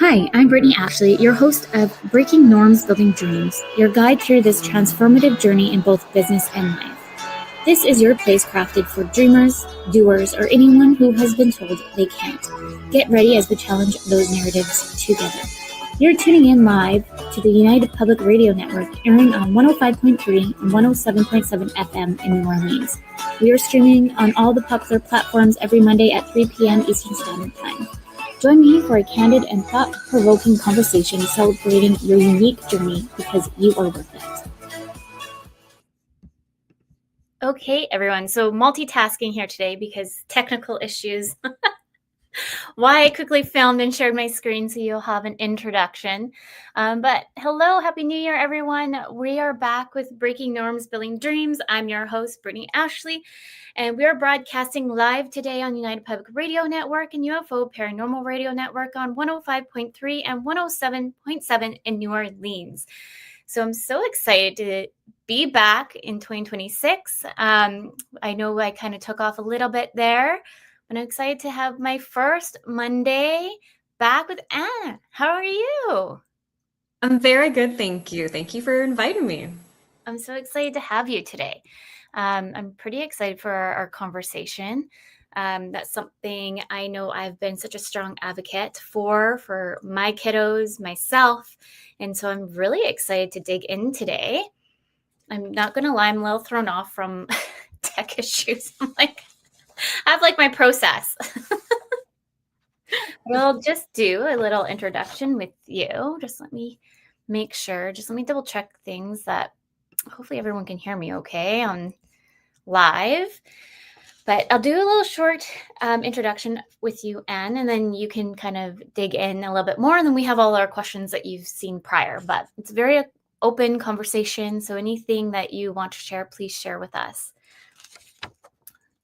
Hi, I'm Brittney Ashley, your host of Breaking Norms, Building Dreams, your guide through this transformative journey in both business and life. This is your place crafted for dreamers, doers, or anyone who has been told they can't. Get ready as we challenge those narratives together. You're tuning in live to the United Public Radio Network, airing on 105.3 and 107.7 FM in New Orleans. We are streaming on all the popular platforms every Monday at 3 p.m. Eastern Standard Time. Join me for a candid and thought-provoking conversation celebrating your unique journey because you are worth it. Okay, everyone. So multitasking here today because technical issues. Why I quickly filmed and shared my screen so you'll have an introduction. But hello, Happy New Year, everyone. We are back with Breaking Norms, Building Dreams. I'm your host, Brittney Ashley, and we are broadcasting live today on United Public Radio Network and UFO Paranormal Radio Network on 105.3 and 107.7 in New Orleans. So I'm so excited to be back in 2026. I know I kind of took off a little bit there. I'm excited to have my first Monday back with Anne. How are you? I'm very good, thank you. Thank you for inviting me. I'm so excited to have you today. I'm pretty excited for our conversation. That's something I know I've been such a strong advocate for my kiddos, myself. And so I'm really excited to dig in today. I'm not going to lie, I'm a little thrown off from tech issues. I have my process. We'll just do a little introduction with you. Just let me make sure. Just let me double check things that hopefully everyone can hear me okay on live. But I'll do a little short introduction with you, Anne, and then you can kind of dig in a little bit more. And then we have all our questions that you've seen prior. But it's a very open conversation. So anything that you want to share, please share with us.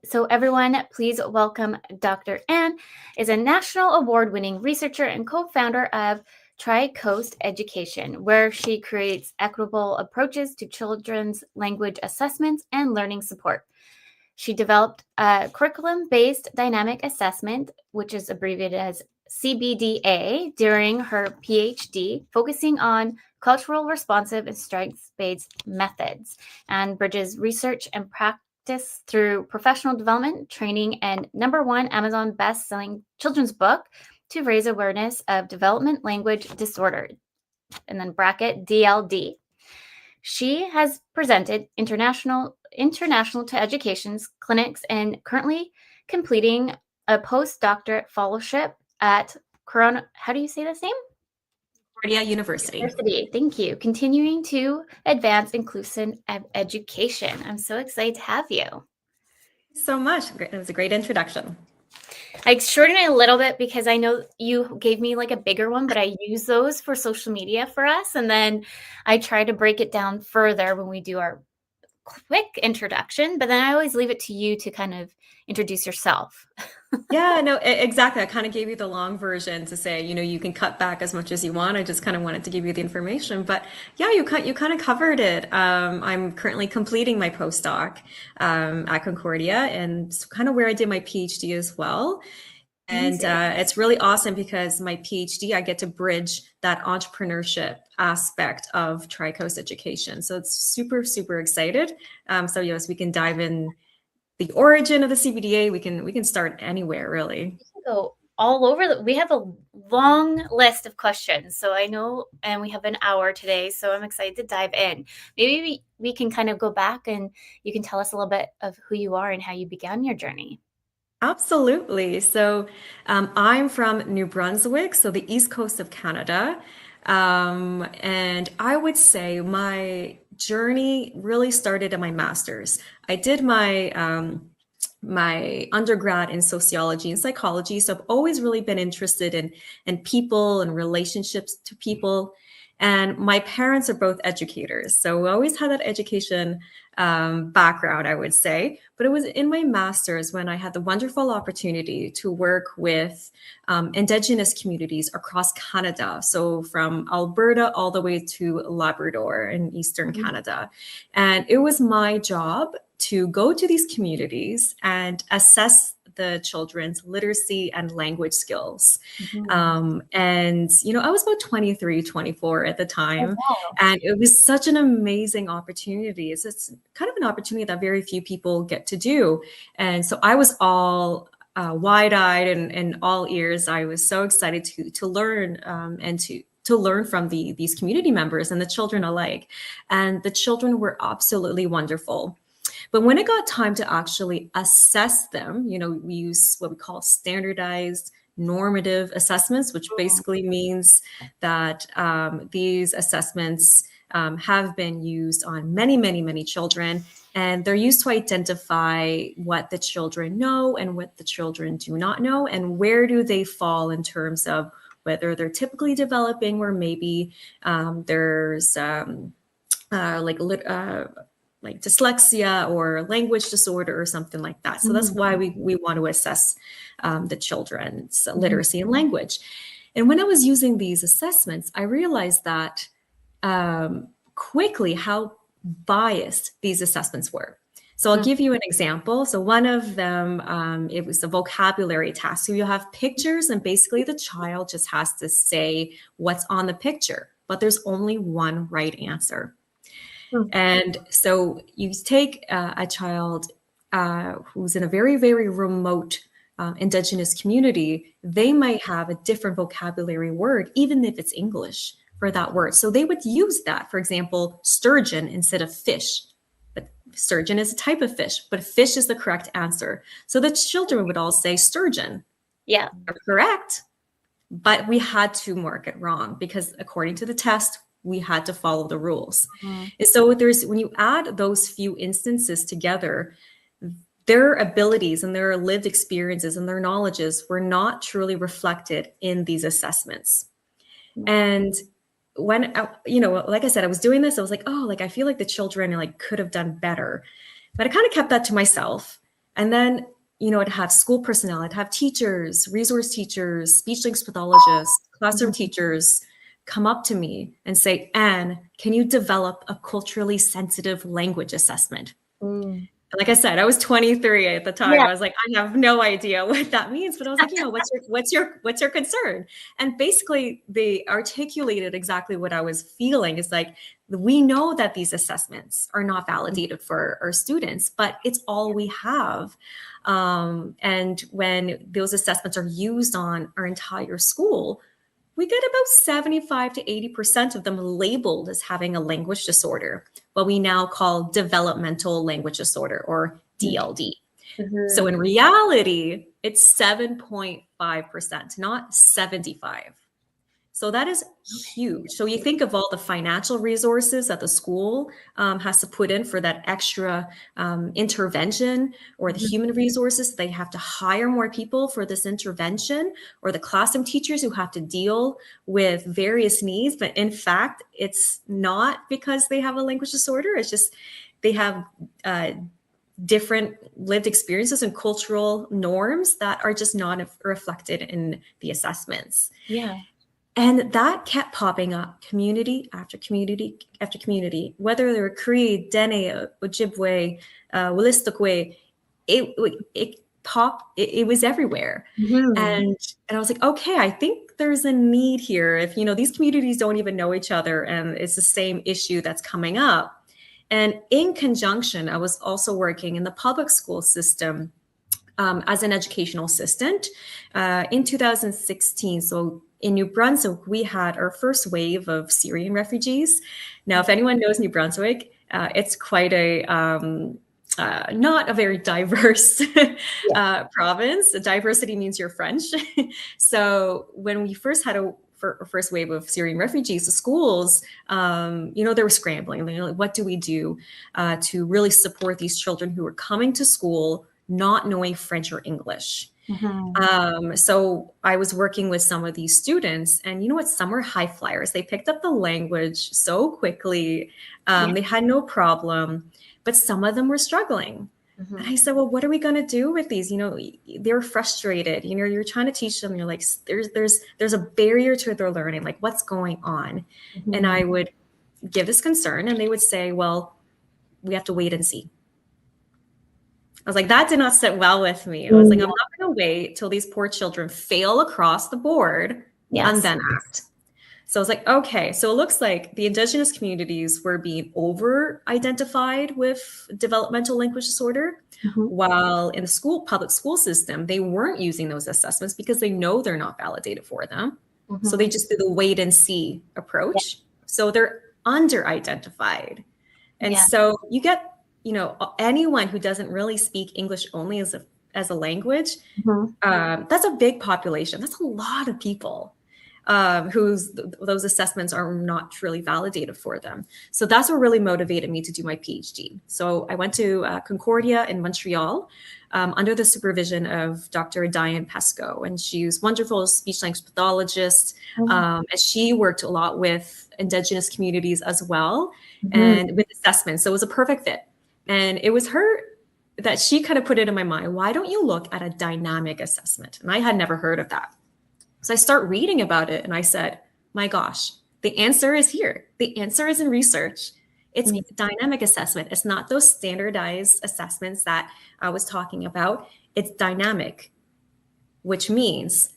So everyone, please welcome Dr. Anne is a national award-winning researcher and co-founder of TRICOAST Education, where she creates equitable approaches to children's language assessments and learning support. She developed a curriculum-based dynamic assessment, which is abbreviated as CBDA, during her PhD, focusing on cultural responsive and strengths-based methods, and bridges research and practice through professional development, training, and #1 Amazon best-selling children's book to raise awareness of development language disorder, and then bracket DLD. She has presented international to education's clinics and currently completing a postdoctorate fellowship at how do you say this name? Concordia University. Thank you. Continuing to advance inclusive education. I'm so excited to have you. So much. It was a great introduction. I shortened it a little bit because I know you gave me a bigger one, but I use those for social media for us. And then I try to break it down further when we do our quick introduction, but then I always leave it to you to kind of introduce yourself. Yeah, no, exactly. I kind of gave you the long version to say, you can cut back as much as you want. I just kind of wanted to give you the information, but yeah, you kind of covered it. I'm currently completing my postdoc at Concordia, and it's kind of where I did my PhD as well. And it's really awesome because my PhD, I get to bridge that entrepreneurship aspect of TRICOAST Education. So it's super, super excited. So yes, we can dive in the origin of the CBDA. We can start anywhere, really. We can go all over. We have a long list of questions. So I know, and we have an hour today. So I'm excited to dive in. Maybe we can kind of go back and you can tell us a little bit of who you are and how you began your journey. Absolutely. So I'm from New Brunswick, so the east coast of Canada. And I would say my journey really started in my master's. I did my my undergrad in sociology and psychology, so I've always really been interested in people and relationships to people. And my parents are both educators, so we always had that education background, I would say. But it was in my master's when I had the wonderful opportunity to work with Indigenous communities across Canada. So from Alberta all the way to Labrador in Eastern Canada. And it was my job to go to these communities and assess the children's literacy and language skills. Mhm. And, I was about 23, 24 at the Oh, time, wow. and it was such an amazing opportunity. It's kind of an opportunity that very few people get to do. And so I was all wide-eyed and all ears. I was so excited to learn and to learn from these community members and the children alike. And the children were absolutely wonderful. But when it got time to actually assess them, we use what we call standardized normative assessments, which basically means that these assessments have been used on many, many, many children. And they're used to identify what the children know and what the children do not know, and where do they fall in terms of whether they're typically developing, or maybe there's like dyslexia or language disorder or something like that. So that's why we want to assess the children's literacy and language. And when I was using these assessments, I realized that quickly how biased these assessments were. So I'll give you an example. So one of them, it was a vocabulary task. So you have pictures, and basically the child just has to say what's on the picture, but there's only one right answer. And so you take a child who's in a very, very remote Indigenous community, they might have a different vocabulary word, even if it's English for that word. So they would use that, for example, sturgeon instead of fish. But sturgeon is a type of fish, but fish is the correct answer. So the children would all say sturgeon. Yeah. Correct. But we had to mark it wrong because according to the test, we had to follow the rules. And so when you add those few instances together, their abilities and their lived experiences and their knowledges were not truly reflected in these assessments. And when, like I said, I was doing this, I was like, oh, like, I feel like the children could have done better, but I kind of kept that to myself. And then, I'd have school personnel, I'd have teachers, resource teachers, speech linguist pathologists, classroom teachers come up to me and say, Anne, can you develop a culturally sensitive language assessment? Like I said, I was 23 at the time. Yeah. I was like, I have no idea what that means. But I was like, what's your concern? And basically they articulated exactly what I was feeling. It's like, we know that these assessments are not validated for our students, but it's all we have. And when those assessments are used on our entire school, we get about 75 to 80% of them labeled as having a language disorder, what we now call developmental language disorder, or DLD. So in reality, it's 7.5%, not 75. So that is huge. So you think of all the financial resources that the school has to put in for that extra intervention, or the human resources. They have to hire more people for this intervention, or the classroom teachers who have to deal with various needs. But in fact, it's not because they have a language disorder. It's just they have different lived experiences and cultural norms that are just not reflected in the assessments. Yeah. And that kept popping up, community after community after community, whether they were Cree, Dene, Ojibwe, Wolastoqey, it was everywhere. And I was like, okay, I think there's a need here. If, these communities don't even know each other and it's the same issue that's coming up. And in conjunction, I was also working in the public school system as an educational assistant in 2016. So in New Brunswick, we had our first wave of Syrian refugees. Now, if anyone knows New Brunswick, it's quite a not a very diverse province. Diversity means you're French. So when we first had a first wave of Syrian refugees, the schools, they were scrambling. They're like, what do we do to really support these children who are coming to school not knowing French or English? So I was working with some of these students, and some were high flyers. They picked up the language so quickly. They had no problem, but some of them were struggling. And I said, well, what are we going to do with these? They're frustrated. You're trying to teach them. You're like, there's a barrier to their learning. Like, what's going on? And I would give this concern, and they would say, well, we have to wait and see. I was like, that did not sit well with me. I was like, I'm not going to wait till these poor children fail across the board and Yes. then act. So I was like, okay, so it looks like the Indigenous communities were being over-identified with developmental language disorder, Mhm. while in the public school system, they weren't using those assessments because they know they're not validated for them. So they Mhm. just do the wait and see Yeah. approach. So they're under-identified. And Yeah. so you get, anyone who doesn't really speak English only as a language, Mhm. that's a big population. That's a lot of people those assessments are not truly validated for them. So that's what really motivated me to do my PhD. So I went to Concordia in Montreal under the supervision of Dr. Diane Pesco, and she's wonderful speech language pathologist, and she worked a lot with Indigenous communities as well, Mhm. and with assessments. So it was a perfect fit. And it was her that she kind of put it in my mind, why don't you look at a dynamic assessment? And I had never heard of that. So I start reading about it and I said, my gosh, the answer is here. The answer is in research. It's Yeah. dynamic assessment. It's not those standardized assessments that I was talking about. It's dynamic, which means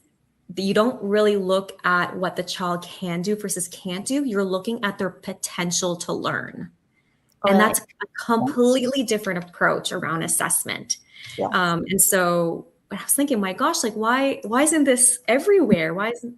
that you don't really look at what the child can do versus can't do. You're looking at their potential to learn. Oh, And I that's like a that. completely different approach around assessment. Yeah. And so I was thinking, my gosh, like why isn't this everywhere? Why isn't,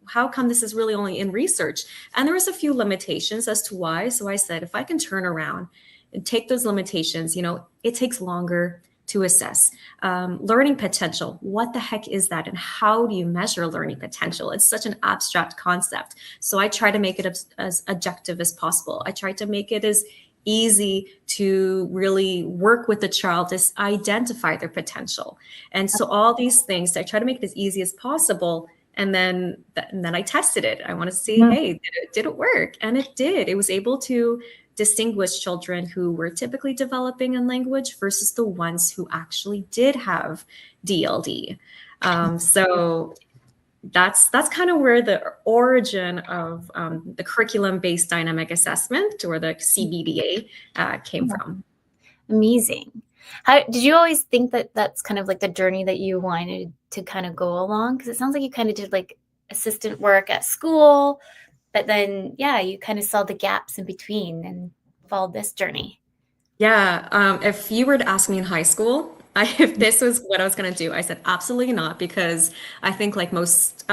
how come this is really only in research? And there was a few limitations as to why. So I said, if I can turn around and take those limitations, it takes longer to assess. Learning potential, what the heck is that? And how do you measure learning potential? It's such an abstract concept. So I try to make it as objective as possible. I try to make it as easy to really work with the child to identify their potential. And so all these things, I try to make it as easy as possible. And then I tested it. I want to see, Mhm. hey, did it work? And it did. It was able to distinguish children who were typically developing in language versus the ones who actually did have DLD. So that's kind of where the origin of the curriculum-based dynamic assessment, or the CBDA, came from. Amazing. How did you always think that that's kind of like the journey that you wanted to kind of go along? Because it sounds like you kind of did like assistant work at school, but then yeah, you kind of saw the gaps in between and followed this journey. Yeah, if you were to ask me in high school, if this was what I was going to do, I said absolutely not, because I think like most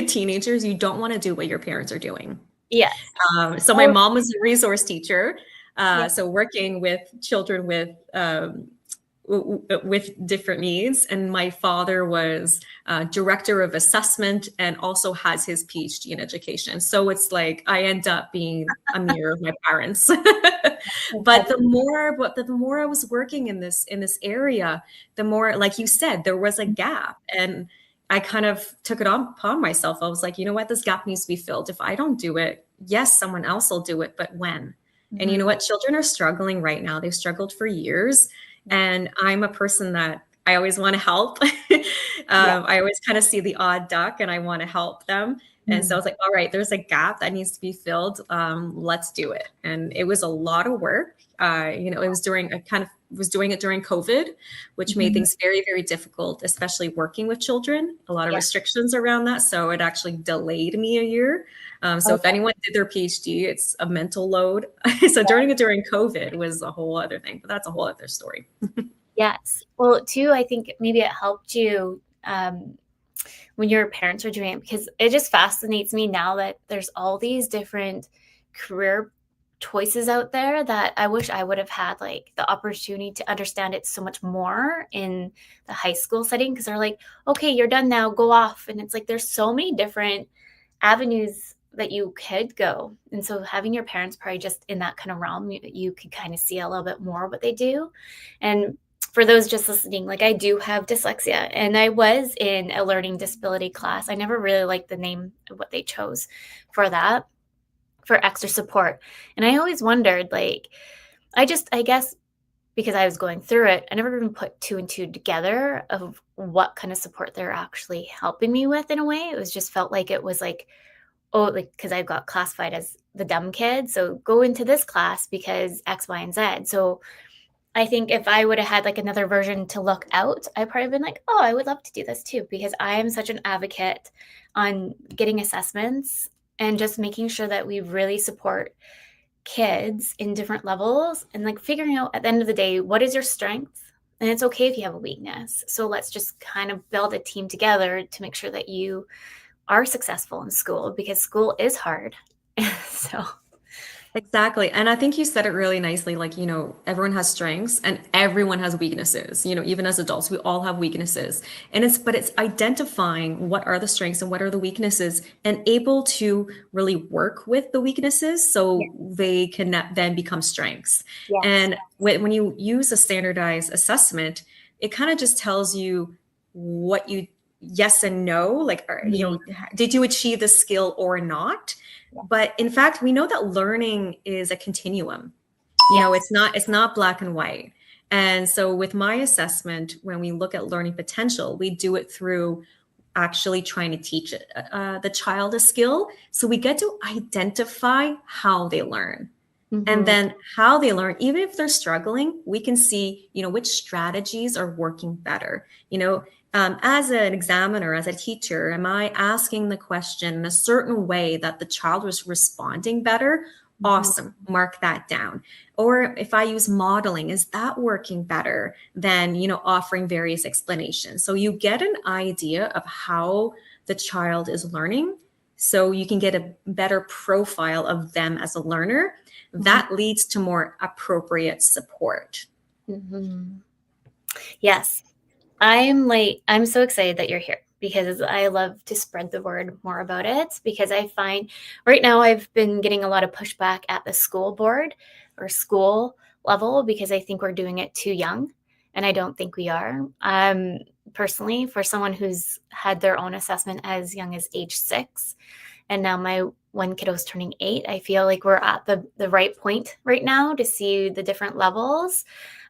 teenagers, you don't want to do what your parents are doing. Yes. So my Oh, mom was a resource teacher, yeah. so working with children with different needs, and my father was director of assessment and also has his PhD in education. So it's like I end up being a mirror of my parents. But the more I was working in this area, the more, like you said, there was a gap, and I kind of took it upon myself. I was like, you know what, this gap needs to be filled. If I don't do it, yes, someone else will do it, but when? And you know Mhm. what? Children are struggling right now. They've struggled for years. And I'm a person that I always want to help. Yeah. I always kind of see the odd duck and I want to help them. And so I Mm. was like, all right, there's a gap that needs to be filled. Let's do it. And it was a lot of work. It was I kind of was doing it during COVID, which made Mhm. things very, very difficult, especially working with children, a lot of Yeah. restrictions around that. So it actually delayed me a year. So if Okay. anyone did their PhD, it's a mental load. So during COVID was a whole other thing, but that's a whole other story. Yes. Well, too, I think maybe it helped you when your parents were doing it, because it just fascinates me now that there's all these different career choices out there that I wish I would have had like the opportunity to understand it so much more in the high school setting, because they're like, okay, you're done now, go off. And it's like there's so many different avenues that you could go. And so having your parents probably just in that kind of realm, you could kind of see a little bit more what they do. And for those just listening, like I do have dyslexia and I was in a learning disability class. I never really liked the name of what they chose for that, for extra support. And I always wondered, like, I guess because I was going through it, I never even put two and two together of what kind of support they're actually helping me with in a way. It was just felt like it was like, oh, like, because I got classified as the dumb kid. So go into this class because X, Y, and Z. So I think if I would have had like another version to look out, I'd probably been like, oh, I would love to do this too, because I am such an advocate on getting assessments and just making sure that we really support kids in different levels and like figuring out at the end of the day, what is your strength? And it's okay if you have a weakness. So let's just kind of build a team together to make sure that you are successful in school, because school is hard. So Exactly. And I think you said it really nicely. Like, everyone has strengths and everyone has weaknesses. Even as adults, we all have weaknesses. But it's identifying what are the strengths and what are the weaknesses and able to really work with the weaknesses so they can then become strengths. yes. And when you use a standardized assessment, it kind of just tells you what you yes and no, like, did you achieve the skill or not? But in fact, we know that learning is a continuum. It's not black and white. And so with my assessment, when we look at learning potential, we do it through actually trying to teach the child a skill. So we get to identify how they learn. And then how they learn, even if they're struggling, we can see, which strategies are working better. As an examiner, as a teacher, am I asking the question in a certain way that the child was responding better? Awesome. Mark that down. Or if I use modeling, is that working better than, offering various explanations? So you get an idea of how the child is learning, so you can get a better profile of them as a learner. That leads to more appropriate support. Yes. I'm so excited that you're here, because I love to spread the word more about it, because I find right now I've been getting a lot of pushback at the school board or school level, because I think we're doing it too young, and I don't think we are. Personally, for someone who's had their own assessment as young as age 6, and now my one kiddo's turning 8, I feel like we're at the right point right now to see the different levels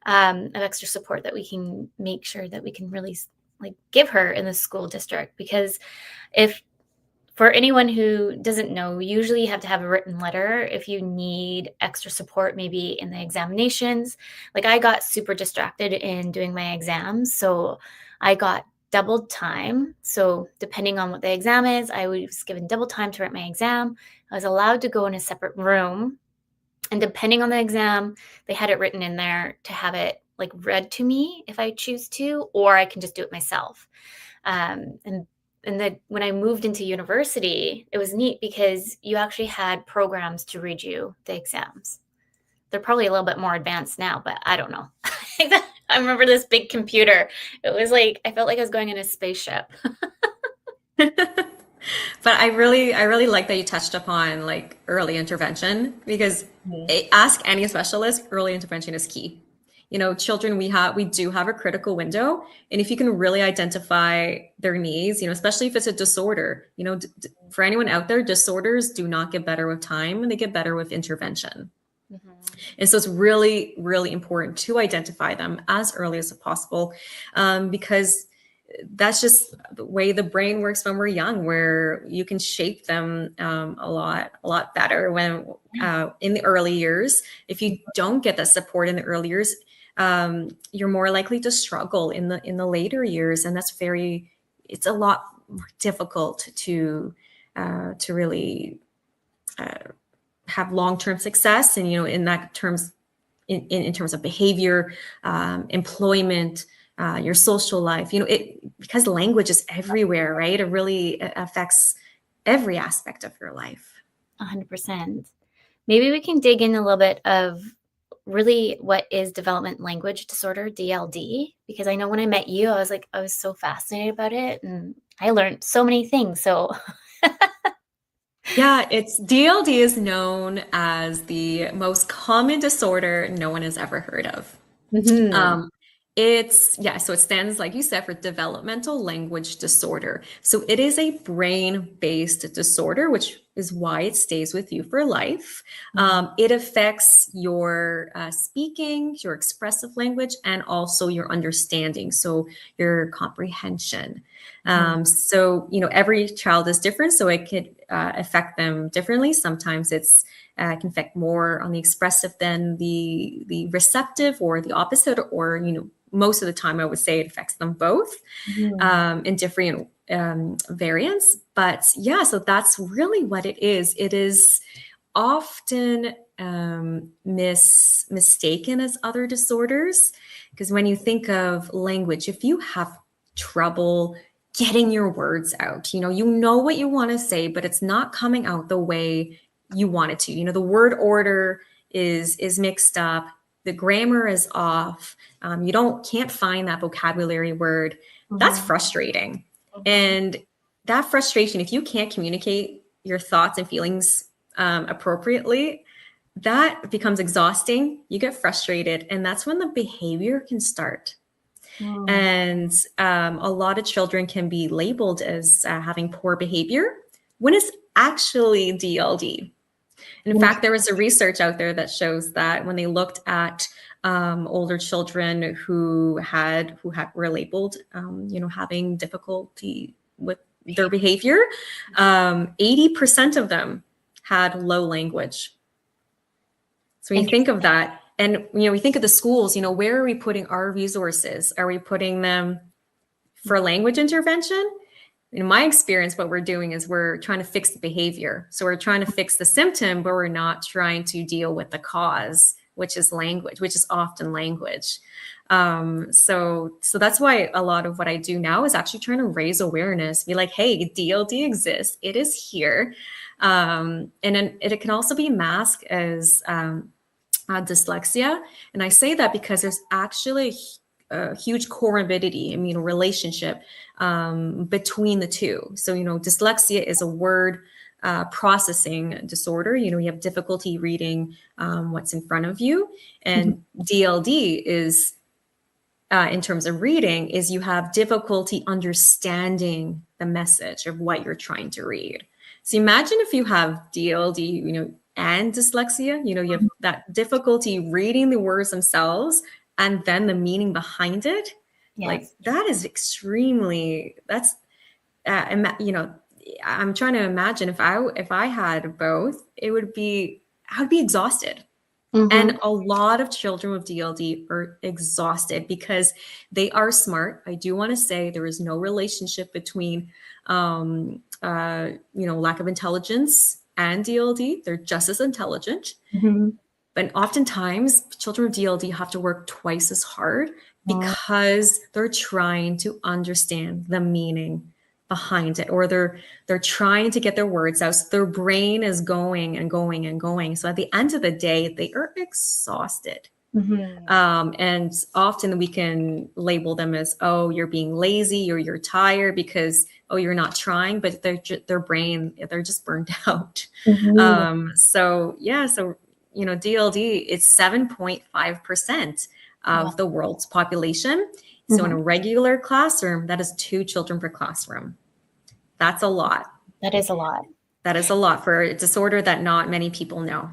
of extra support that we can make sure that we can really like give her in the school district. Because if, for anyone who doesn't know, usually you have to have a written letter if you need extra support, maybe in the examinations. Like I got super distracted in doing my exams, so I got doubled time. So depending on what the exam is, I was given double time to write my exam. I was allowed to go in a separate room, and depending on the exam, they had it written in there to have it like read to me if I choose to, or I can just do it myself. And then when I moved into university, it was neat because you actually had programs to read you the exams. They're probably a little bit more advanced now, but I don't know. I remember this big computer. It was like, I felt like I was going in a spaceship. But I really like that you touched upon like early intervention, because ask any specialist, early intervention is key. Children, we do have a critical window, and if you can really identify their needs, especially if it's a disorder, for anyone out there, disorders do not get better with time, and they get better with intervention. And so it's really, really important to identify them as early as possible, because that's just the way the brain works when we're young, where you can shape them a lot better when in the early years. If you don't get that support in the early years, you're more likely to struggle in the later years, and it's a lot more difficult to really have long-term success, and in that terms, in terms of behavior, employment, your social life, because language is everywhere, right? It really affects every aspect of your life. 100%. Maybe we can dig in a little bit of really what is development language disorder, DLD, because I know when I met you, I was so fascinated about it, and I learned so many things. So yeah, DLD is known as the most common disorder no one has ever heard of. So it stands, like you said, for developmental language disorder. So it is a brain-based disorder, which is why it stays with you for life. It affects your speaking, your expressive language, and also your understanding, so your comprehension. So every child is different. So it could affect them differently. Sometimes it's can affect more on the expressive than the receptive, or the opposite, or most of the time I would say it affects them both in different variants. But yeah, so that's really what it is. It is often mistaken as other disorders, because when you think of language, if you have trouble getting your words out, you know what you want to say, but it's not coming out the way you want it to. The word order is mixed up, the grammar is off, you can't find that vocabulary word. That's frustrating. And that frustration, if you can't communicate your thoughts and feelings appropriately, that becomes exhausting. You get frustrated, and that's when the behavior can start. And a lot of children can be labeled as having poor behavior when it's actually DLD. And in fact, there was a research out there that shows that when they looked at older children who were labeled, having difficulty with their behavior, 80% of them had low language. So when you think of that, and we think of the schools, where are we putting our resources? Are we putting them for language intervention? In my experience, what we're doing is we're trying to fix the behavior. So we're trying to fix the symptom, but we're not trying to deal with the cause, which is language, which is often language. So that's why a lot of what I do now is actually trying to raise awareness, be like, hey, DLD exists, it is here. And then it can also be masked as dyslexia. And I say that because there's actually a huge comorbidity, relationship between the two. So, dyslexia is a word processing disorder. You have difficulty reading what's in front of you. And DLD is, in terms of reading, is you have difficulty understanding the message of what you're trying to read. So imagine if you have DLD, and dyslexia, you have that difficulty reading the words themselves and then the meaning behind it. Yes. Like that is extremely, I'm trying to imagine if I had both, I would be exhausted. And a lot of children with DLD are exhausted because they are smart. I do want to say there is no relationship between, lack of intelligence and DLD. They're just as intelligent. But oftentimes children with DLD have to work twice as hard because they're trying to understand the meaning behind it, or they're trying to get their words out. So their brain is going and going and going. So at the end of the day, they are exhausted. And often we can label them as, oh, you're being lazy, or you're tired because, oh, you're not trying, but their brain, they're just burned out. So DLD is 7.5% of the world's population. So in a regular classroom, that is 2 children per classroom. That's a lot. That is a lot. That is a lot for a disorder that not many people know.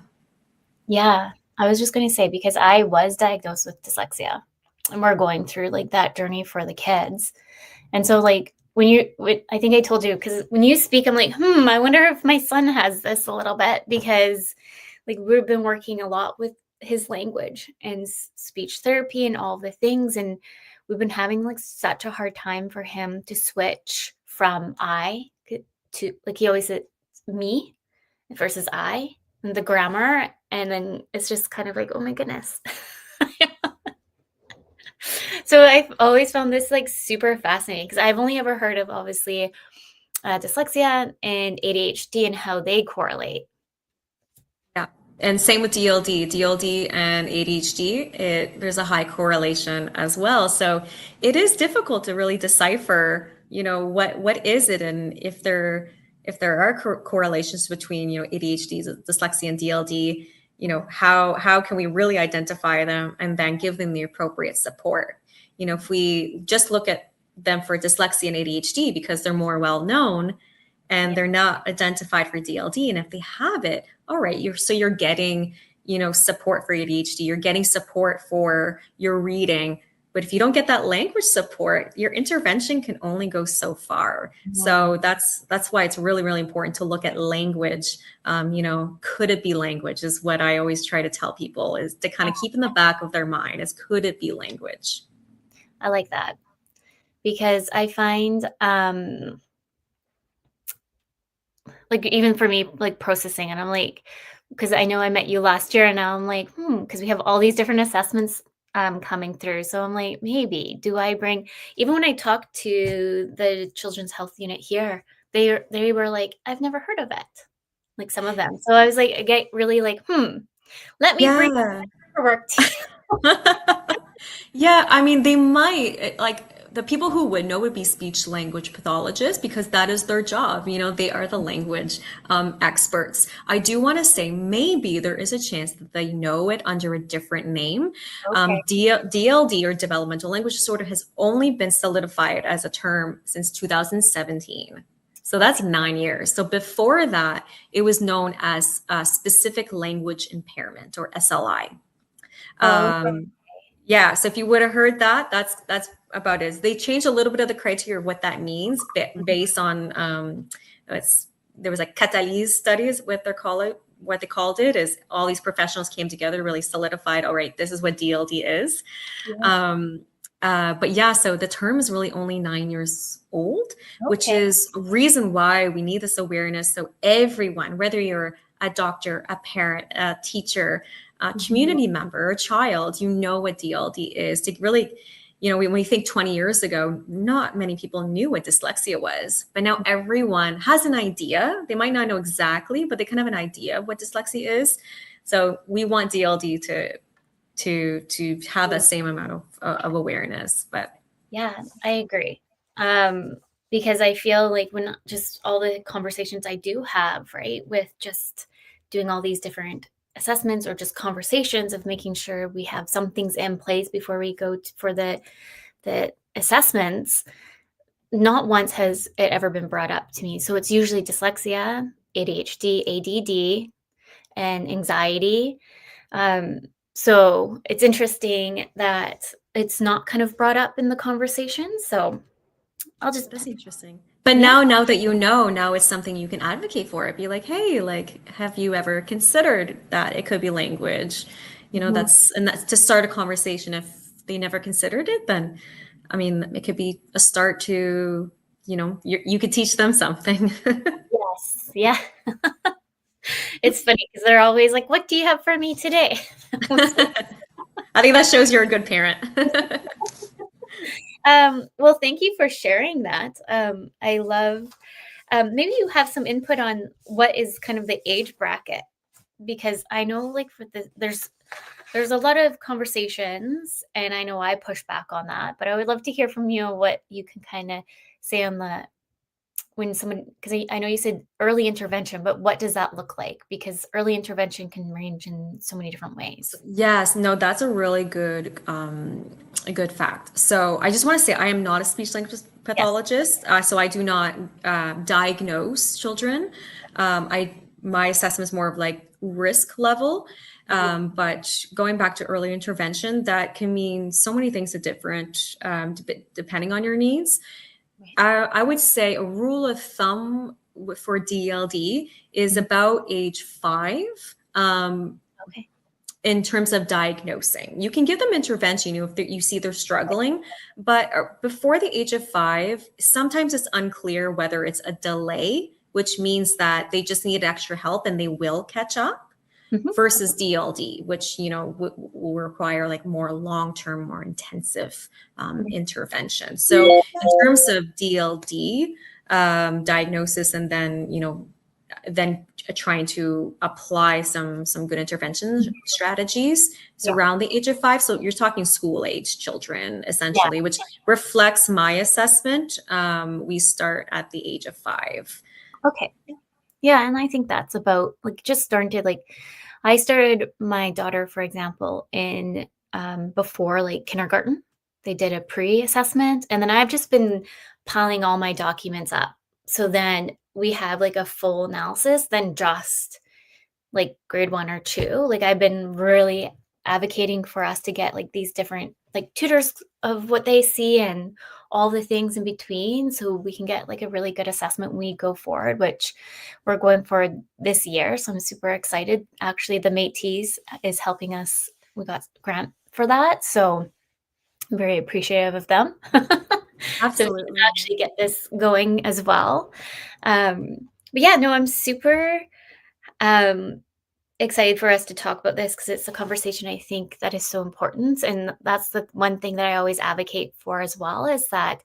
Yeah. I was just going to say, because I was diagnosed with dyslexia, and we're going through like that journey for the kids. And so like I think I told you, because when you speak, I'm like, I wonder if my son has this a little bit, because like we've been working a lot with his language and speech therapy and all the things. And we've been having like such a hard time for him to switch from I to, like, he always said me versus I, and the grammar. And then it's just kind of like, oh my goodness. So I've always found this like super fascinating, because I've only ever heard of obviously dyslexia and ADHD and how they correlate. Yeah. And same with DLD and ADHD, there's a high correlation as well. So it is difficult to really decipher, what is it, and if there are correlations between, ADHD, dyslexia, and DLD, how can we really identify them and then give them the appropriate support? If we just look at them for dyslexia and ADHD because they're more well known and they're not identified for DLD, and if they have it, all right, you're getting, support for ADHD, you're getting support for your reading, But if you don't get that language support, your intervention can only go so far. Yeah. So that's why it's really, really important to look at language. Could it be language is what I always try to tell people, is to kind of keep in the back of their mind, is could it be language? I like that, because I find like even for me, like processing, and I'm like, because I know I met you last year, and now I'm like, because we have all these different assessments coming through. So I'm like, maybe do I bring, even when I talked to the children's health unit here, they were like, I've never heard of it, like some of them. So I was like, I get really like, let me bring Yeah. paperwork to you. Yeah, I mean, they might, like, the people who would know would be speech language pathologists, because that is their job. They are the language experts. I do want to say maybe there is a chance that they know it under a different name. Okay. DLD, or developmental language disorder, has only been solidified as a term since 2017. So that's 9 years. So before that, it was known as specific language impairment, or SLI. Oh, Yeah, so if you would have heard that, that's about it. They changed a little bit of the criteria of what that means based on there was like catalyse studies, what they called it is all these professionals came together, really solidified, all right, this is what DLD is. yeah. But yeah, so the term is really only 9 years old, which Okay. is a reason why we need this awareness. So everyone, whether you're a doctor, a parent, a teacher, a community member, a child, what DLD is. To really, when we think 20 years ago, not many people knew what dyslexia was, but now everyone has an idea. They might not know exactly, but they kind of have an idea of what dyslexia is. So we want DLD to have that same amount of awareness. But Yeah, I agree. Because I feel like when just all the conversations I do have, right, with just doing all these different assessments, or just conversations of making sure we have some things in place before we go for the assessments, not once has it ever been brought up to me. So it's usually dyslexia, ADHD, ADD, and anxiety. Um, so it's interesting that it's not kind of brought up in the conversation. So I'll just, that's interesting. But yeah. now that now it's something you can advocate for it. Be like, hey, like, have you ever considered that it could be language? Mhm. That's to start a conversation. If they never considered it, then I mean, it could be a start to, you could teach them something. Yes. Yeah. It's funny because they're always like, what do you have for me today? I think that shows you're a good parent. Well, thank you for sharing that. I love, maybe you have some input on what is kind of the age bracket, because I know like there's a lot of conversations, and I know I push back on that, but I would love to hear from you what you can kind of say on when someone, because I know you said early intervention, but what does that look like? Because early intervention can range in so many different ways. Yes, no, that's a good fact. So I just want to say I am not a speech language Yes. pathologist, so I do not diagnose children. My assessment is more of like risk level. But going back to early intervention, that can mean so many things are different depending on your needs. I would say a rule of thumb for DLD is about age 5. Okay. In terms of diagnosing, you can give them intervention, if you see they're struggling, but before the age of 5, sometimes it's unclear whether it's a delay, which means that they just need extra help and they will catch up, versus DLD, which will require like more long-term, more intensive intervention. So in terms of DLD diagnosis, and then trying to apply some good intervention strategies around the age of 5. So you're talking school age children, essentially, which reflects my assessment. We start at the age of 5. Okay. Yeah, and I think that's about like just starting to like, I started my daughter, for example, in before like kindergarten. They did a pre-assessment, and then I've just been piling all my documents up. So then we have like a full analysis, then just like grade 1 or 2. Like I've been really advocating for us to get like these different like tutors of what they see and all the things in between, so we can get like a really good assessment when we go forward, which we're going forward this year. So I'm super excited. Actually, the Métis is helping us. We got a grant for that, so I'm very appreciative of them. So we can Absolutely. actually get this going as well. But yeah, no, I'm super excited for us to talk about this because it's a conversation I think that is so important. And that's the one thing that I always advocate for as well, is that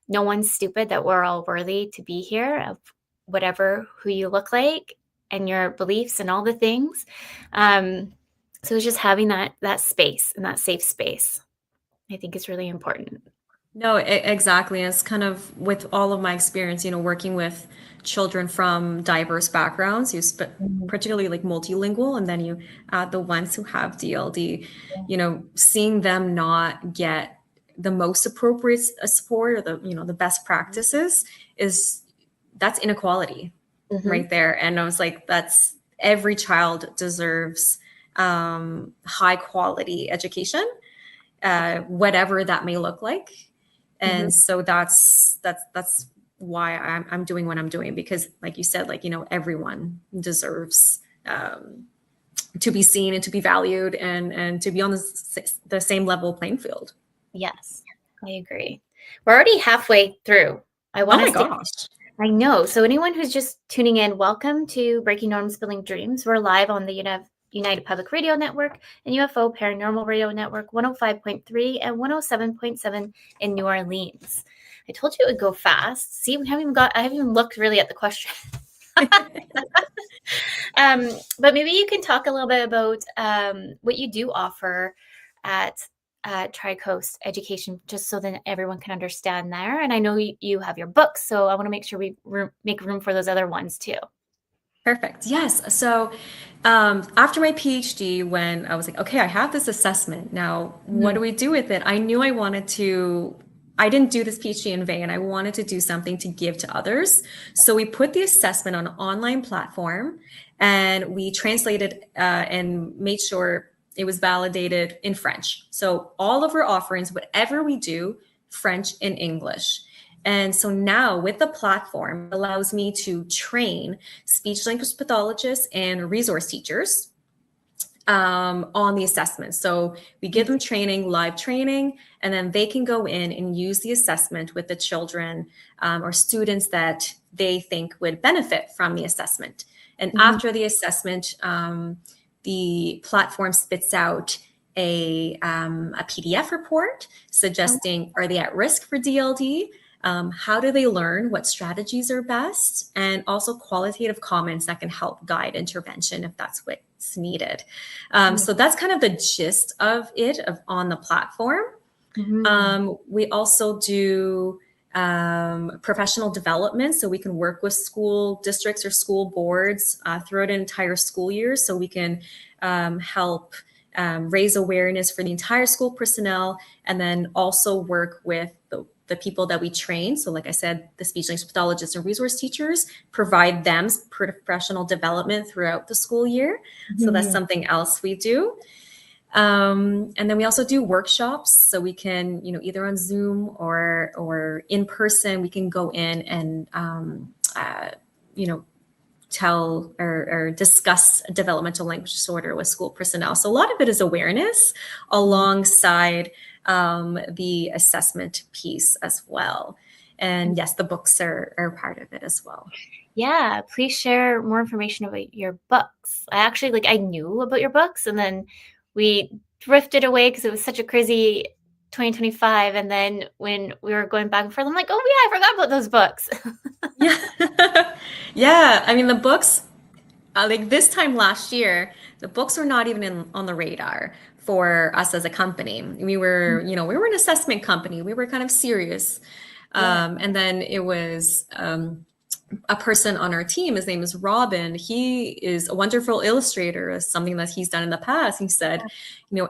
no one's stupid, that we're all worthy to be here, of whatever, who you look like and your beliefs and all the things. So it's just having that space and that safe space, I think, is really important. No, exactly. It's kind of with all of my experience, working with children from diverse backgrounds, Mhm. particularly like multilingual, and then you add the ones who have DLD, seeing them not get the most appropriate support, or the best practices, that's inequality Mhm. right there. And I was like, that's every child deserves high quality education, whatever that may look like. Mhm. And so that's why I'm doing what I'm doing, because like you said, like, everyone deserves to be seen and to be valued, and to be on the same level playing field. Yes, I agree. We're already halfway through. I Oh want my us to gosh. I know. So anyone who's just tuning in, welcome to Breaking Norms, Building Dreams. We're live on the United Public Radio Network and UFO Paranormal Radio Network 105.3 and 107.7 in New Orleans. I told you it would go fast. See, I haven't even looked really at the question. But maybe you can talk a little bit about what you do offer at TRICOAST Education, just so that everyone can understand there. And I know you have your books, so I want to make sure we make room for those other ones too. Perfect. Yes. So after my PhD, when I was like, okay, I have this assessment. Now, what do Mhm. we do with it? I knew I didn't do this PhD in vain. I wanted to do something to give to others. So we put the assessment on an online platform, and we translated and made sure it was validated in French. So all of our offerings, whatever we do, French and English. And so now with the platform, it allows me to train speech language pathologists and resource teachers on the assessment. So we give them training, live training, and then they can go in and use the assessment with the children or students that they think would benefit from the assessment. And Mhm. after the assessment, the platform spits out a PDF report Oh, suggesting, are they at risk for DLD? How do they learn? What strategies are best? And also qualitative comments that can help guide intervention if that's what's needed. So that's kind of the gist of it on the platform. mhm. We also do professional development, so we can work with school districts or school boards throughout an entire school year, so we can help raise awareness for the entire school personnel, and then also work with the people that we train. So like I said, the speech language pathologists and resource teachers, provide them professional development throughout the school year. So that's Mhm. something else we do. And then we also do workshops, so we can, either on Zoom or in person, we can go in and, you know, tell or discuss developmental language disorder with school personnel. So a lot of it is awareness alongside the assessment piece as well. And yes, the books are part of it as well. Yeah, please share more information about your books. I knew about your books, and then we drifted away because it was such a crazy 2025. And then when we were going back and forth, I'm like, oh yeah, I forgot about those books. Yeah. Yeah. I mean, the books, like this time last year, the books were not even on the radar for us as a company. We were an assessment company. We were kind of serious. Yeah. And then it was a person on our team. His name is Robin. He is a wonderful illustrator, is something that he's done in the past. He said,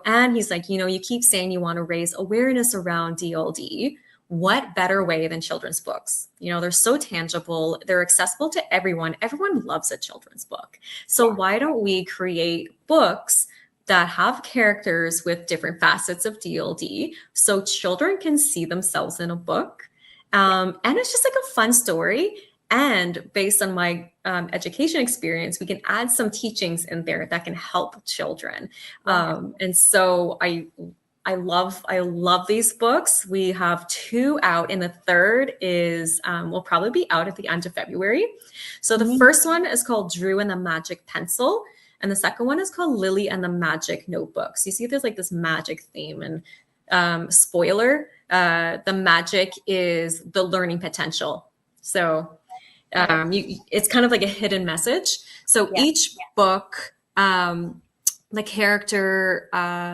and he's like, you keep saying you want to raise awareness around DLD. What better way than children's books? They're so tangible. They're accessible to everyone. Everyone loves a children's book. So Yeah. why don't we create books that have characters with different facets of DLD, so children can see themselves in a book. And it's just like a fun story. And based on my education experience, we can add some teachings in there that can help children. And so I love these books. We have 2 out, and the third is will probably be out at the end of February. So the first one is called Drew and the Magic Pencil, and the second one is called Lily and the Magic Notebook. So you see, there's like this magic theme, and spoiler, the magic is the learning potential. So it's kind of like a hidden message. So each book, the character,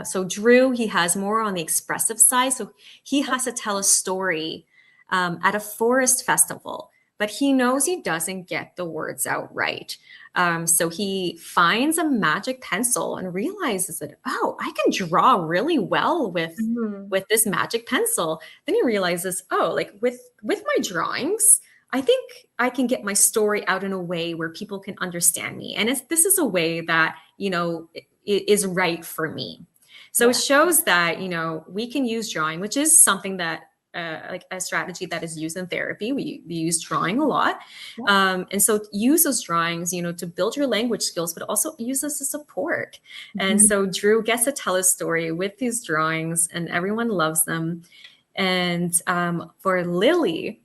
so Drew, he has more on the expressive side. So he has to tell a story at a forest festival, but he knows he doesn't get the words out right. So he finds a magic pencil and realizes that, oh, I can draw really well with this magic pencil. Then he realizes, oh, like with my drawings, I think I can get my story out in a way where people can understand me. And this is a way that, is right for me. So it shows that, we can use drawing, which is something that, like a strategy that is used in therapy. We use drawing a lot. And so use those drawings, to build your language skills, but also use this as support. And so Drew gets to tell a story with these drawings, and everyone loves them. And for Lily,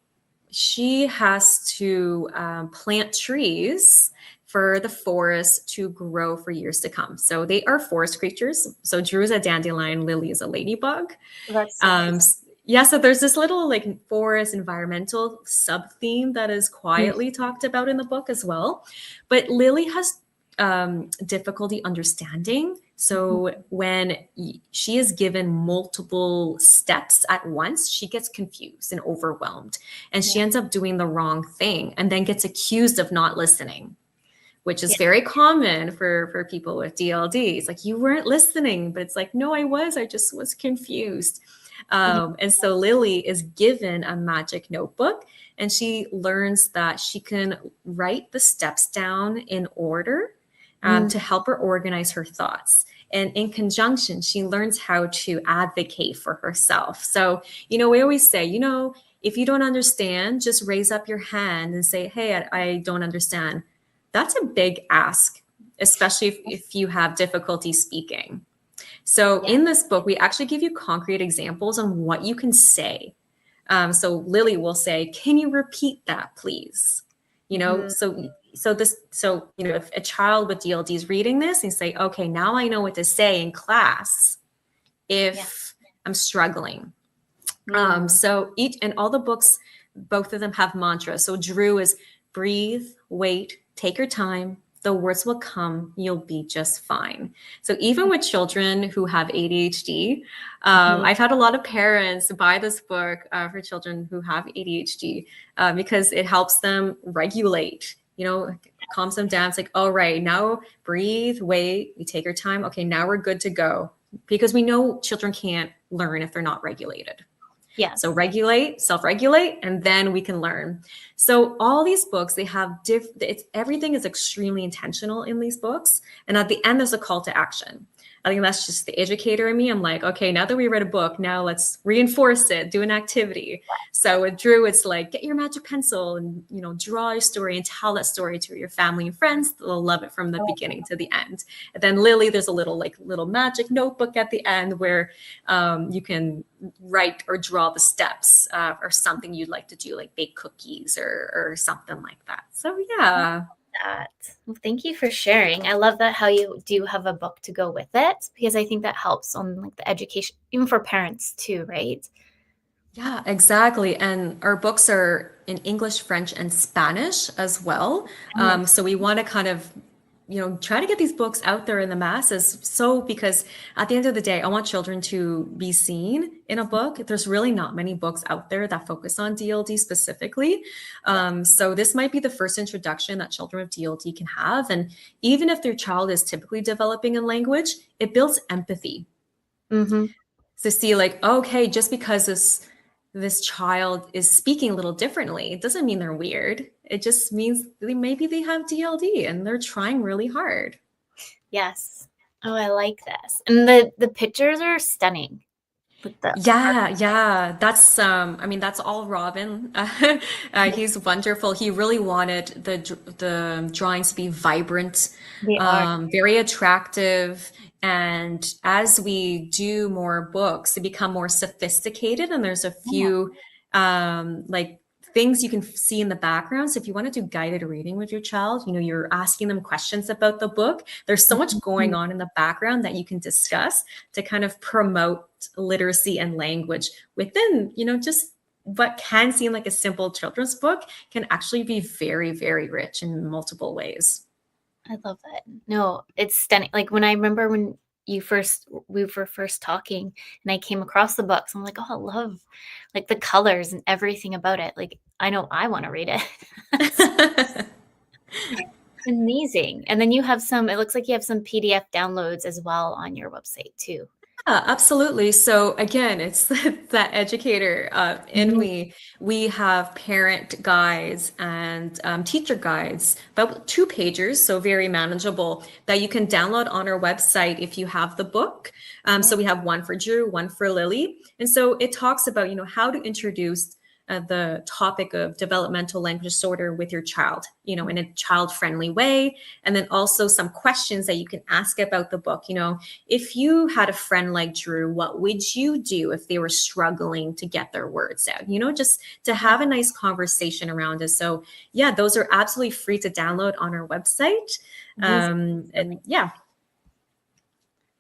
she has to plant trees for the forest to grow for years to come. So they are forest creatures. So Drew's a dandelion, Lily is a ladybug. That's so nice. So there's this little like forest environmental sub-theme that is quietly talked about in the book as well. But Lily has difficulty understanding. So when she is given multiple steps at once, she gets confused and overwhelmed, and she ends up doing the wrong thing and then gets accused of not listening, which is very common for people with DLD. It's like, you weren't listening, but it's like, no, I was, I just was confused. And so Lily is given a magic notebook, and she learns that she can write the steps down in order to help her organize her thoughts. And in conjunction, she learns how to advocate for herself. So, we always say, if you don't understand, just raise up your hand and say, hey, I don't understand. That's a big ask, especially if you have difficulty speaking. So in this book, we actually give you concrete examples on what you can say. So Lily will say, can you repeat that, please? So if a child with DLD is reading this and say, okay, now I know what to say in class if I'm struggling. So all the books, both of them have mantras. So Drew is breathe, wait, take your time. The words will come. You'll be just fine. So even with children who have ADHD, I've had a lot of parents buy this book for children who have ADHD because it helps them regulate, calms them down. It's like, all right, now breathe, wait, you take your time. Okay, now we're good to go. Because we know children can't learn if they're not regulated. Yeah. So regulate, self-regulate, and then we can learn. So all these books, they have everything is extremely intentional in these books. And at the end, there's a call to action. I think that's just the educator in me. I'm like, okay, now that we read a book, now let's reinforce it, do an activity. So with Drew, it's like, get your magic pencil and, draw your story and tell that story to your family and friends. They'll love it from the beginning to the end. And then Lily, there's a little magic notebook at the end where you can write or draw the steps or something you'd like to do, like bake cookies or something like that. So yeah. Well, thank you for sharing. I love that how you do have a book to go with it, because I think that helps on like the education, even for parents too, right? Yeah, exactly. And our books are in English, French, and Spanish as well. So we want to kind of try to get these books out there in the masses. So because at the end of the day, I want children to be seen in a book. There's really not many books out there that focus on DLD specifically. So this might be the first introduction that children with DLD can have. And even if their child is typically developing a language, it builds empathy. So see like, okay, just because this child is speaking a little differently, it doesn't mean they're weird. It just means maybe they have DLD and they're trying really hard. Yes, Oh, I like this. And the pictures are stunning with the art. Yeah. I mean, that's all Robin. He's wonderful. He really wanted the drawings to be vibrant, They are. very attractive. And as we do more books, they become more sophisticated, and there's a Yeah. few like things you can see in the background. So if you want to do guided reading with your child, you're asking them questions about the book. There's so much going Mhm. on in the background that you can discuss to kind of promote literacy and language within, just what can seem like a simple children's book can actually be very, very rich in multiple ways. I love that. No, it's stunning. Like when I remember when we were first talking and I came across the books, I'm like, oh, I love like the colors and everything about it. Like I know I want to read it. Amazing. And then you have it looks like you have some PDF downloads as well on your website too. Yeah, absolutely. So again, it's that educator in Mhm. me. We have parent guides and teacher guides, about 2 pagers, so very manageable, that you can download on our website if you have the book. Yeah. So we have one for Drew, one for Lily, and so it talks about how to introduce the topic of developmental language disorder with your child, in a child-friendly way, and then also some questions that you can ask about the book. If you had a friend like Drew, what would you do if they were struggling to get their words out? Just to have a nice conversation around it. So, yeah, those are absolutely free to download on our website. Amazing. And yeah.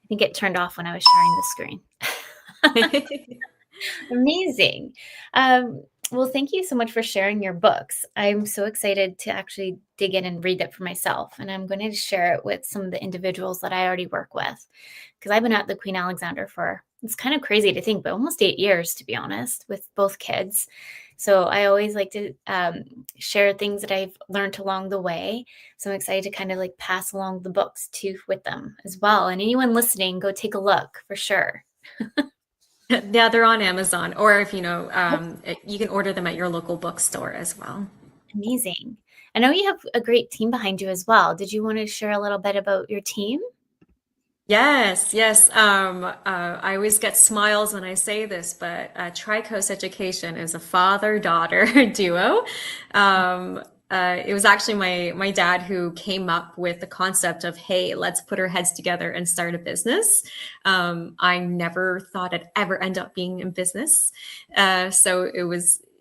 I think it turned off when I was sharing the screen. Amazing. Well, thank you so much for sharing your books. I'm so excited to actually dig in and read it for myself. And I'm going to share it with some of the individuals that I already work with. Because I've been at the Queen Alexander for, it's kind of crazy to think, but almost 8 years, to be honest, with both kids. So I always like to share things that I've learned along the way. So I'm excited to kind of like pass along the books too with them as well. And anyone listening, go take a look for sure. Yeah, they're on Amazon, or if you can order them at your local bookstore as well. Amazing. I know you have a great team behind you as well. Did you want to share a little bit about your team? Yes. I always get smiles when I say this, but TRICOAST Education is a father-daughter duo. It was actually my dad who came up with the concept of, hey, let's put our heads together and start a business. I never thought I'd ever end up being in business. So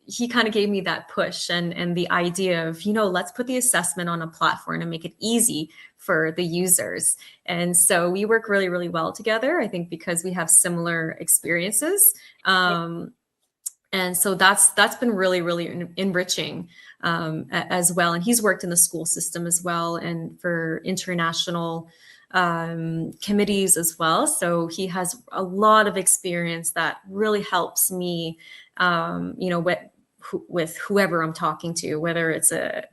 he kind of gave me that push and the idea of, let's put the assessment on a platform and make it easy for the users. And so we work really, really well together, I think, because we have similar experiences. And so that's been really, really enriching as well. And he's worked in the school system as well and for international committees as well. So he has a lot of experience that really helps me, with whoever I'm talking to, whether it's a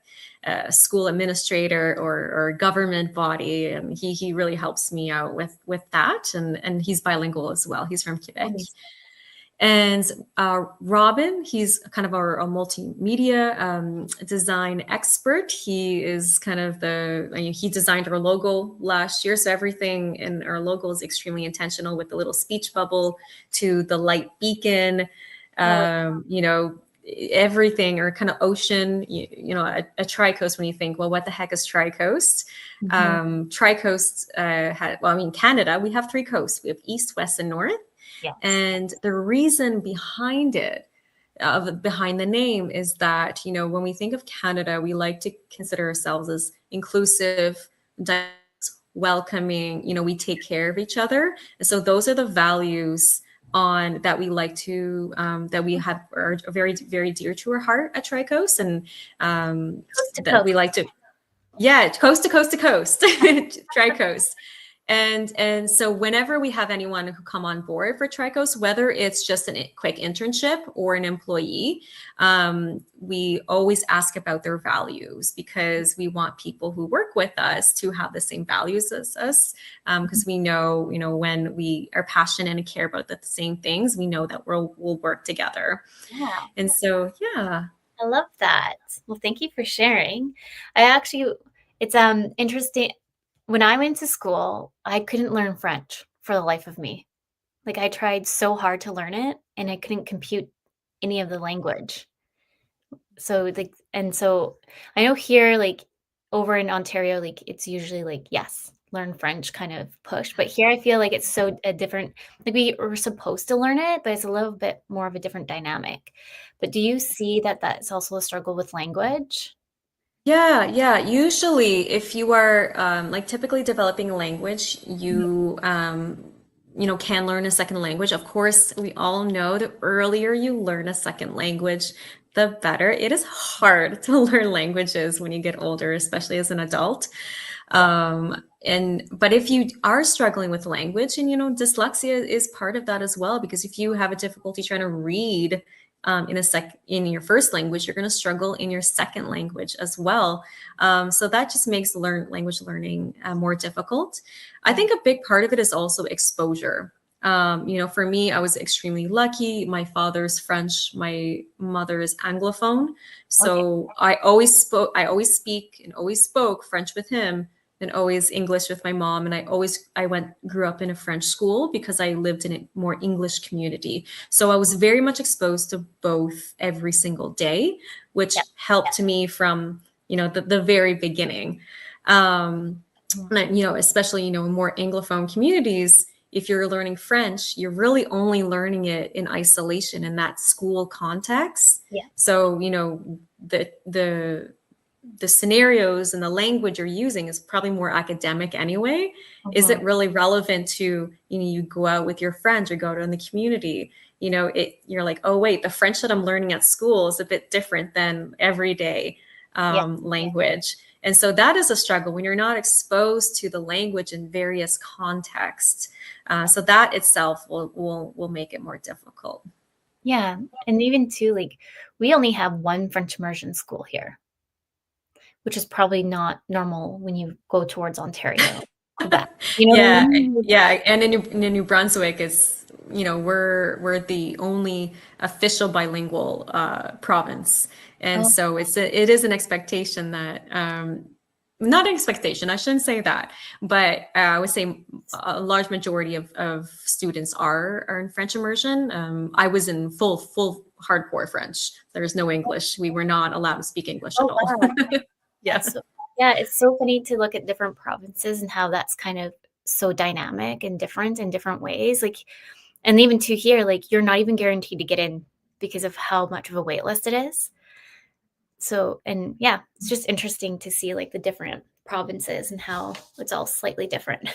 school administrator or a government body, and he really helps me out with that. And he's bilingual as well. He's from Quebec. And Robin, he's kind of a multimedia design expert. He is kind of he designed our logo last year. So everything in our logo is extremely intentional, with the little speech bubble to the light beacon, everything, or kind of ocean, a TRICOAST. When you think, well, what the heck is TRICOAST? TRICOAST Canada, we have 3 coasts. We have east, west, and north. Yes. And the reason behind behind the name is that, when we think of Canada, we like to consider ourselves as inclusive, welcoming, we take care of each other. And so those are the values that we like to, that we have are very, very dear to our heart at TRICOAST. And that we like to, coast to coast to coast, TRICOAST. And so whenever we have anyone who come on board for TRICOAST, whether it's just a quick internship or an employee, we always ask about their values, because we want people who work with us to have the same values as us. Because we know, when we are passionate and care about the same things, we know that we'll work together. Yeah. And so, yeah. I love that. Well, thank you for sharing. It's interesting. when I went to school, I couldn't learn French for the life of me. Like, I tried so hard to learn it, and I couldn't compute any of the language. So, like, and so I know here, like, over in Ontario, like, it's usually like, yes, learn French kind of push, but here I feel like it's so a different, like, we are supposed to learn it, but it's a little bit more of a different dynamic. But do you see that that's also a struggle with language? Yeah, yeah. Usually, if you are like typically developing a language, Mhm. can learn a second language. Of course, we all know the earlier you learn a second language, the better. It is hard to learn languages when you get older, especially as an adult. But if you are struggling with language, and dyslexia is part of that as well, because if you have a difficulty trying to read in your first language, you're going to struggle in your second language as well. So that just makes language learning more difficult. I Yeah. think a big part of it is also exposure. For me, I was extremely lucky. My father's French, my mother is Anglophone. Okay. So I always speak and always spoke French with him and always English with my mom. And grew up in a French school because I lived in a more English community. So I was very much exposed to both every single day, which Yeah. helped me from, the very beginning. Mhm. Especially, in more Anglophone communities, if you're learning French, you're really only learning it in isolation in that school context. Yeah. So, the scenarios and the language you're using is probably more academic anyway. Is Mhm. it really relevant to, you go out with your friends or go out in the community? You're like, oh wait, the French that I'm learning at school is a bit different than everyday Yeah. language. And so that is a struggle when you're not exposed to the language in various contexts. So that itself will make it more difficult. Yeah. And even too, like, we only have one French immersion school here, which is probably not normal when you go towards Ontario, Quebec. You know what I Yeah, mean? yeah, and in New Brunswick is, we're the only official bilingual province, and Oh, so it is an expectation that not an expectation, I shouldn't say that, but I would say a large majority of students are in French immersion. I was in full hardcore French. There was no English. We were not allowed to speak English at oh, all. wow. Yeah. That's so, yeah, it's so funny to look at different provinces and how that's kind of so dynamic and different in different ways. Like, and even to here, like, you're not even guaranteed to get in because of how much of a wait list it is. So, and yeah, it's just interesting to see like the different provinces and how it's all slightly different.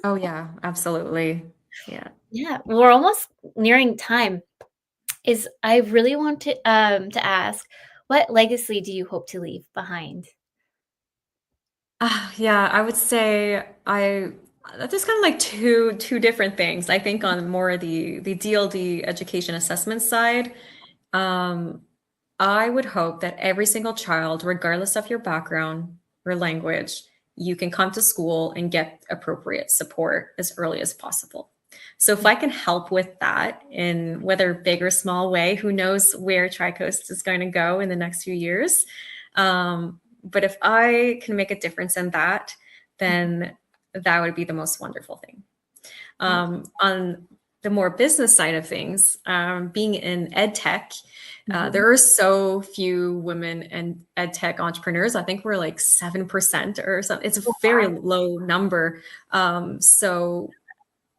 Oh yeah, absolutely. Yeah. Yeah, we're almost nearing time. Is I really want to ask, what legacy do you hope to leave behind? Yeah, I would say there's kind of like two different things. I think on more the DLD education assessment side, um, I would hope that every single child, regardless of your background or language, you can come to school and get appropriate support as early as possible. So if I can help with that in whether big or small way, who knows where TRICOAST is going to go in the next few years. But if I can make a difference in that, Mhm. then that would be the most wonderful thing. Oh, On the more business side of things, being in ed tech, mhm. there are so few women in ed tech entrepreneurs. I think we're like 7% or something. It's a Oh, very wow. low number. So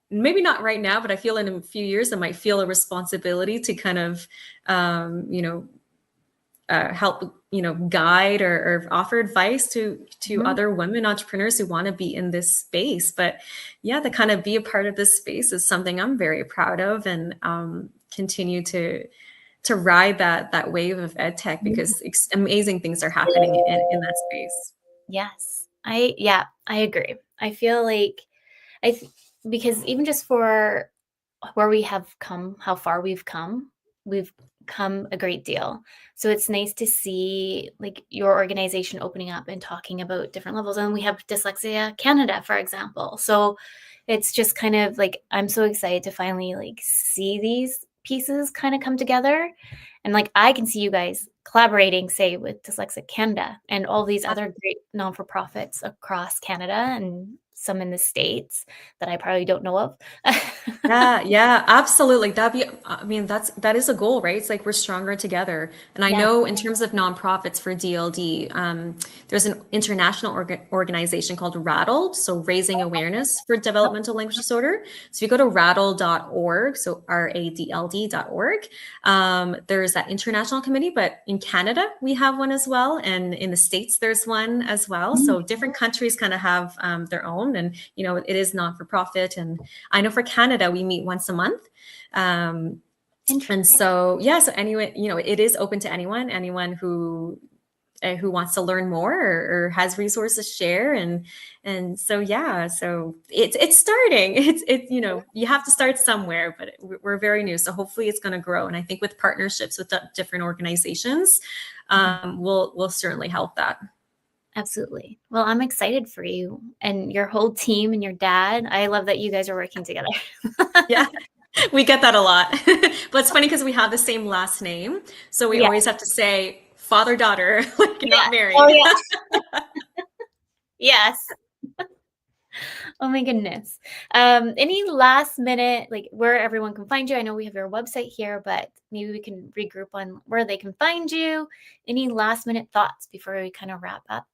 maybe not right now, but I feel in a few years, I might feel a responsibility to kind of, um, you know, help guide or offer advice to Mhm. other women entrepreneurs who want to be in this space. But yeah, to kind of be a part of this space is something I'm very proud of, and continue to ride that wave of ed tech, Mhm. because amazing things are happening in that space. Yes. Yeah, I agree. I feel like I th because even just for where we have come, how far we've come a great deal. So it's nice to see like your organization opening up and talking about different levels. And we have Dyslexia Canada, for example. So it's just kind of like I'm so excited to finally like see these pieces kind of come together. And like, I can see you guys collaborating, say, with Dyslexic Canada and all these other great non-for-profits across Canada and some in the States that I probably don't know of. Yeah, absolutely. I mean, that is a goal, right? It's like we're stronger together. And I Yes. know in terms of nonprofits for DLD, there's an international organization called Rattled, so Raising Awareness for Developmental Language Disorder. So if you go to rattled.org, so RADLD.org, there's that international committee, but in Canada, we have one as well. And in the States, there's one as well. So different countries kind of have their own, and, it is not for profit. And I know for Canada, we meet once a month. And so, yeah, so anyway, it is open to anyone who wants to learn more or has resources to share. And so, yeah, so it's starting. You have to start somewhere, but we're very new. So hopefully it's going to grow. And I think with partnerships with different organizations, we'll certainly help that. Absolutely. Well, I'm excited for you and your whole team and your dad. I love that you guys are working together. Yeah, we get that a lot. But it's funny because we have the same last name. So we Yeah. always have to say father, daughter, like not married. Oh, yeah. Yes. Oh my goodness. Any last minute, like where everyone can find you? I know we have your website here, but maybe we can regroup on where they can find you. Any last minute thoughts before we kind of wrap up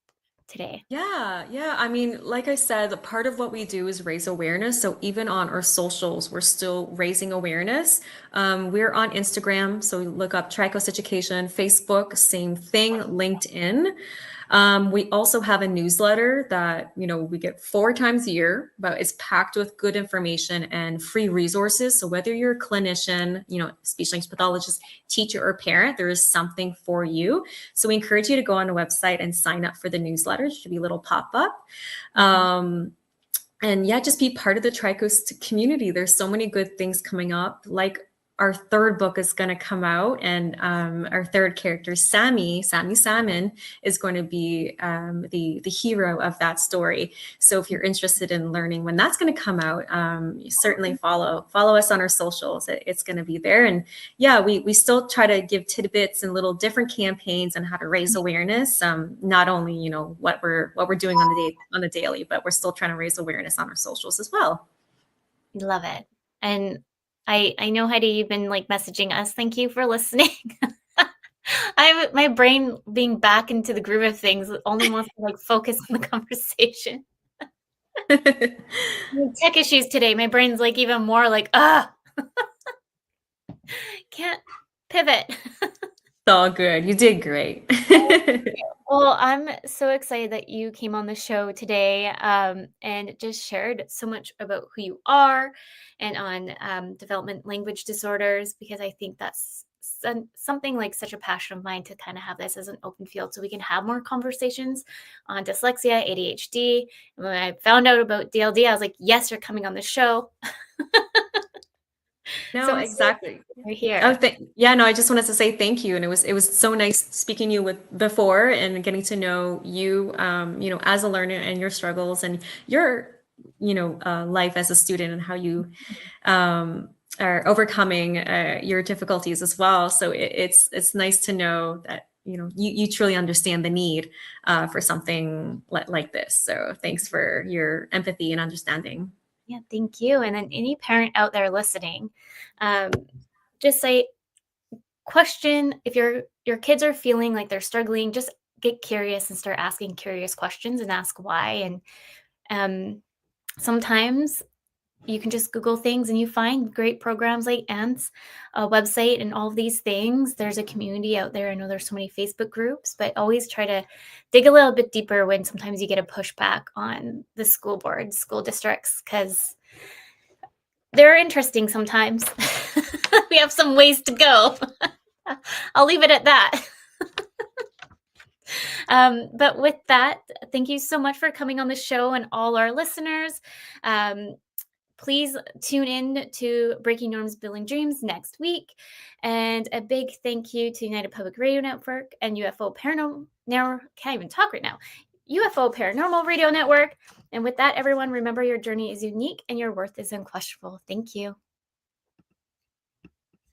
today? Yeah. I mean, like I said, part of what we do is raise awareness. So even on our socials, we're still raising awareness. We're on Instagram, so look up TRICOAST Education, Facebook, same thing, LinkedIn. We also have a newsletter that, we get 4 times a year, but it's packed with good information and free resources. So whether you're a clinician, speech language pathologist, teacher, or parent, there is something for you. So we encourage you to go on the website and sign up for the newsletter. It should be a little pop-up. And yeah, just be part of the TRICOAST community. There's so many good things coming up. Like our 3rd book is going to come out, and our 3rd character, Sammy Salmon, is going to be the hero of that story. So if you're interested in learning when that's going to come out, you certainly follow us on our socials. It's going to be there. And yeah, we still try to give tidbits and little different campaigns on how to raise awareness. Not only what we're doing on the daily, but we're still trying to raise awareness on our socials as well. Love it. And I know, Heidi, you've been like messaging us. Thank you for listening. My brain being back into the groove of things only wants to like focus on the conversation. Tech issues today. My brain's like even more like, can't pivot. It's all good. You did great. Well, I'm so excited that you came on the show today and just shared so much about who you are and on development language disorders, because I think that's something like such a passion of mine to kind of have this as an open field so we can have more conversations on dyslexia, ADHD. And when I found out about DLD, I was like, yes, you're coming on the show. No, So exactly. we're here. No, I just wanted to say thank you. And it was so nice speaking to you with before and getting to know you, as a learner and your struggles and your, life as a student and how you are overcoming your difficulties as well. So it's nice to know that, you truly understand the need for something like this. So thanks for your empathy and understanding. Yeah, thank you. And then any parent out there listening, just say, question if your kids are feeling like they're struggling, just get curious and start asking curious questions and ask why. And sometimes you can just Google things and you find great programs like ANTS, a website, and all of these things. There's a community out there. I know there's so many Facebook groups, but always try to dig a little bit deeper when sometimes you get a pushback on the school board, school districts, because they're interesting sometimes. We have some ways to go. I'll leave it at that. But with that, thank you so much for coming on the show, and all our listeners. Please tune in to Breaking Norms, Building Dreams next week. And a big thank you to United Public Radio Network and UFO Paranormal. Now, can't even talk right now. UFO Paranormal Radio Network. And with that, everyone, remember your journey is unique and your worth is unquestionable. Thank you.